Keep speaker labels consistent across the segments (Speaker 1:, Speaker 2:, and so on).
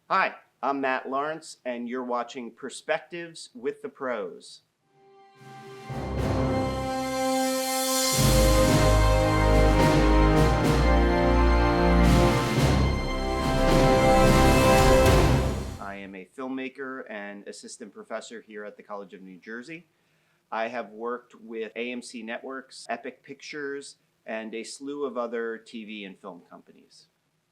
Speaker 1: Hi, I'm Matt Lawrence, and you're watching Perspectives with the Pros. I am a filmmaker and assistant professor here at the College of New Jersey. I have worked with AMC Networks, Epic Pictures, and a slew of other TV and film companies.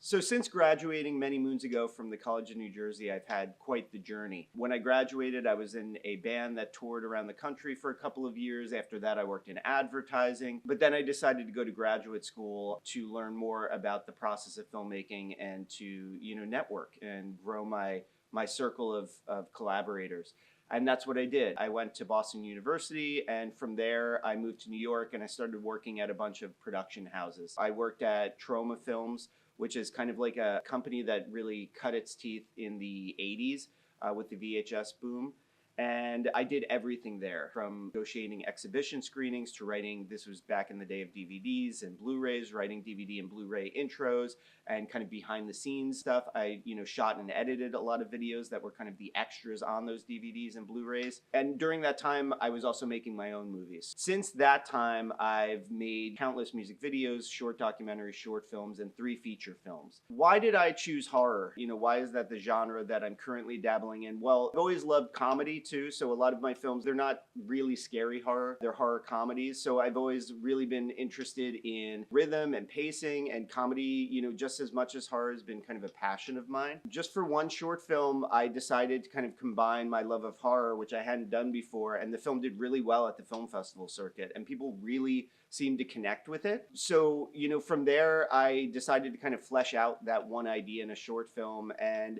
Speaker 1: So since graduating many moons ago from the College of New Jersey, I've had quite the journey. When I graduated, I was in a band that toured around the country for a couple of years. After that, I worked in advertising. But then I decided to go to graduate school to learn more about the process of filmmaking and to, network and grow my circle of collaborators. And that's what I did. I went to Boston University, and from there I moved to New York and I started working at a bunch of production houses. I worked at Troma Films, which is kind of like a company that really cut its teeth in the 80s with the VHS boom. And I did everything there, from negotiating exhibition screenings to writing. This was back in the day of DVDs and Blu-rays, writing DVD and Blu-ray intros and kind of behind the scenes stuff. I, shot and edited a lot of videos that were kind of the extras on those DVDs and Blu-rays. And during that time, I was also making my own movies. Since that time, I've made countless music videos, short documentaries, short films, and 3 feature films. Why did I choose horror? Why is that the genre that I'm currently dabbling in? Well, I've always loved comedy too, so a lot of my films, they're not really scary horror, they're horror comedies. So I've always really been interested in rhythm and pacing, and comedy, just as much as horror has been kind of a passion of mine. Just for one short film, I decided to kind of combine my love of horror, which I hadn't done before, and the film did really well at the film festival circuit, and people really seemed to connect with it. So, from there, I decided to kind of flesh out that one idea in a short film, and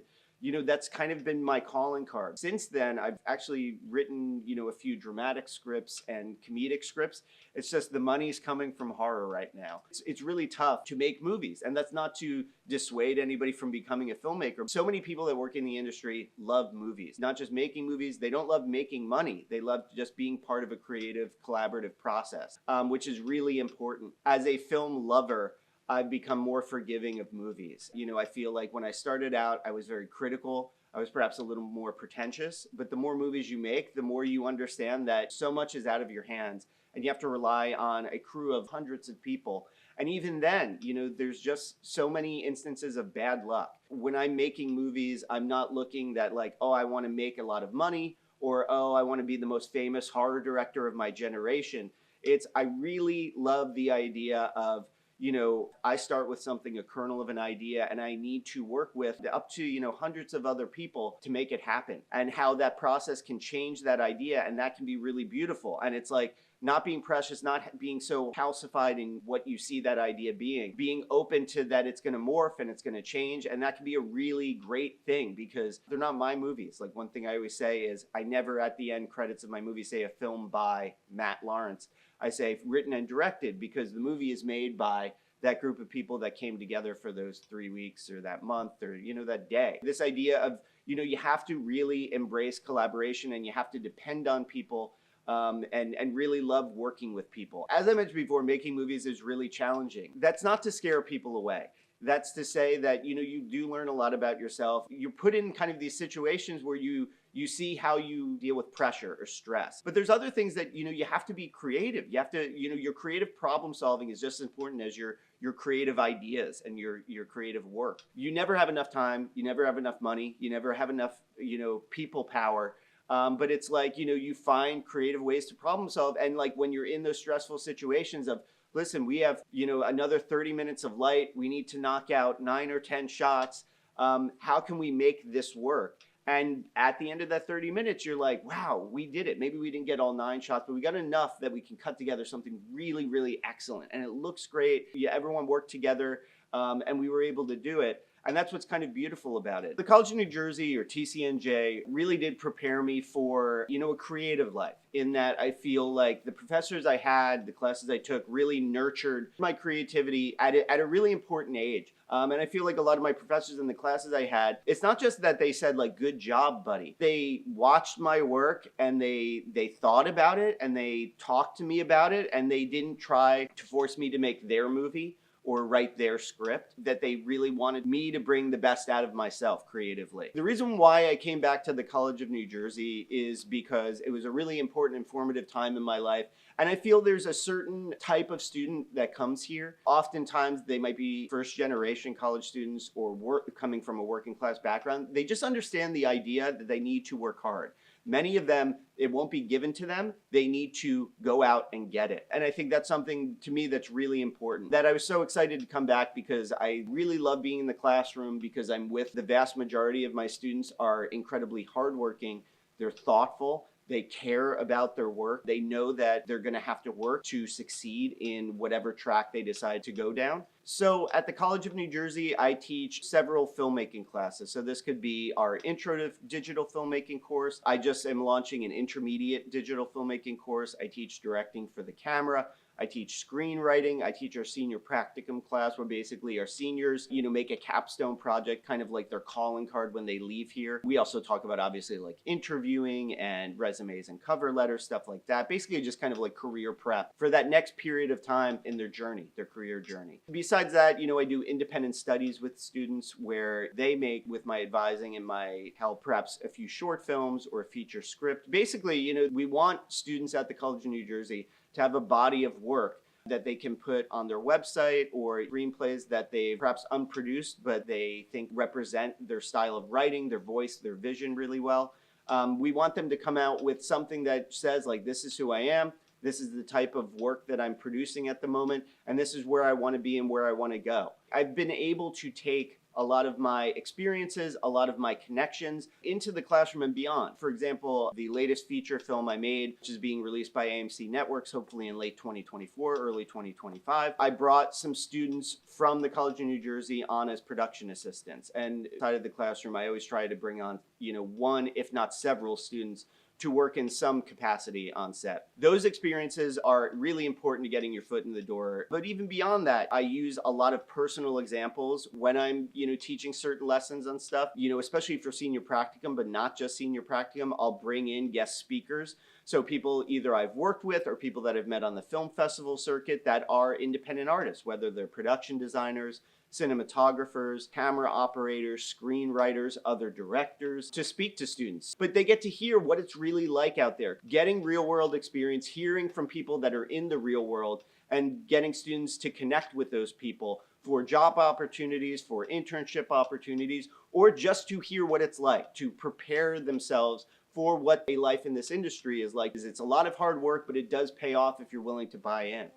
Speaker 1: that's kind of been my calling card. Since then, I've actually written, a few dramatic scripts and comedic scripts. It's just the money's coming from horror right now. It's really tough to make movies, and that's not to dissuade anybody from becoming a filmmaker. So many people that work in the industry love movies. Not just making movies, they don't love making money. They love just being part of a creative, collaborative process, which is really important. As a film lover, I've become more forgiving of movies. I feel like when I started out, I was very critical. I was perhaps a little more pretentious, but the more movies you make, the more you understand that so much is out of your hands and you have to rely on a crew of hundreds of people. And even then, there's just so many instances of bad luck. When I'm making movies, I'm not looking that like, oh, I want to make a lot of money, or, oh, I want to be the most famous horror director of my generation. I really love the idea of, I start with something, a kernel of an idea, and I need to work with up to, hundreds of other people to make it happen, and how that process can change that idea. And that can be really beautiful. And it's like not being precious, not being so calcified in what you see that idea being open to that it's going to morph and it's going to change. And that can be a really great thing because they're not my movies. Like, one thing I always say is I never at the end credits of my movie say a film by Matt Lawrence. I say written and directed, because the movie is made by that group of people that came together for those 3 weeks or that month or, that day. This idea of, you have to really embrace collaboration and you have to depend on people and really love working with people. As I mentioned before, making movies is really challenging. That's not to scare people away. That's to say that, you do learn a lot about yourself. You're put in kind of these situations where you see how you deal with pressure or stress. But there's other things that, you have to be creative. You have to, your creative problem solving is just as important as your creative ideas and your creative work. You never have enough time. You never have enough money. You never have enough, people power. But it's like, you find creative ways to problem solve. And like when you're in those stressful situations of, listen, we have, another 30 minutes of light. We need to knock out 9 or 10 shots. How can we make this work? And at the end of that 30 minutes, you're like, wow, we did it. Maybe we didn't get all 9 shots, but we got enough that we can cut together something really, really excellent. And it looks great. Yeah, everyone worked together and we were able to do it. And that's what's kind of beautiful about it. The College of New Jersey, or TCNJ, really did prepare me for, a creative life, in that I feel like the professors I had, the classes I took, really nurtured my creativity at a really important age. And I feel like a lot of my professors in the classes I had, it's not just that they said like, good job, buddy. They watched my work and they thought about it and they talked to me about it, and they didn't try to force me to make their movie or write their script, that they really wanted me to bring the best out of myself creatively. The reason why I came back to the College of New Jersey is because it was a really important, informative time in my life. And I feel there's a certain type of student that comes here. Oftentimes, they might be first generation college students or coming from a working class background. They just understand the idea that they need to work hard. Many of them, it won't be given to them. They need to go out and get it. And I think that's something to me that's really important. That I was so excited to come back because I really love being in the classroom, because I'm with the vast majority of my students are incredibly hardworking. They're thoughtful. They care about their work. They know that they're going to have to work to succeed in whatever track they decide to go down. So at the College of New Jersey, I teach several filmmaking classes. So this could be our intro to digital filmmaking course. I just am launching an intermediate digital filmmaking course. I teach directing for the camera. I teach screenwriting. I teach our senior practicum class, where basically our seniors, make a capstone project, kind of like their calling card when they leave here. We also talk about obviously like interviewing and resumes and cover letters, stuff like that. Basically just kind of like career prep for that next period of time in their journey, their career journey. Besides that, I do independent studies with students where they make, with my advising and my help, perhaps a few short films or a feature script. Basically, we want students at the College of New Jersey to have a body of work that they can put on their website, or screenplays that they perhaps unproduced, but they think represent their style of writing, their voice, their vision really well. We want them to come out with something that says, like, this is who I am, this is the type of work that I'm producing at the moment, and this is where I want to be and where I want to go. I've been able to take a lot of my experiences, a lot of my connections into the classroom and beyond. For example, the latest feature film I made, which is being released by AMC Networks, hopefully in late 2024, early 2025, I brought some students from the College of New Jersey on as production assistants. And inside of the classroom, I always try to bring on, one, if not several students to work in some capacity on set. Those experiences are really important to getting your foot in the door. But even beyond that, I use a lot of personal examples when I'm, teaching certain lessons on stuff, especially for senior practicum, but not just senior practicum. I'll bring in guest speakers. So people either I've worked with or people that I've met on the film festival circuit that are independent artists, whether they're production designers, cinematographers, camera operators, screenwriters, other directors, to speak to students. But they get to hear what it's really like out there, getting real world experience, hearing from people that are in the real world, and getting students to connect with those people for job opportunities, for internship opportunities, or just to hear what it's like, to prepare themselves for what a life in this industry is like. It's a lot of hard work, but it does pay off if you're willing to buy in.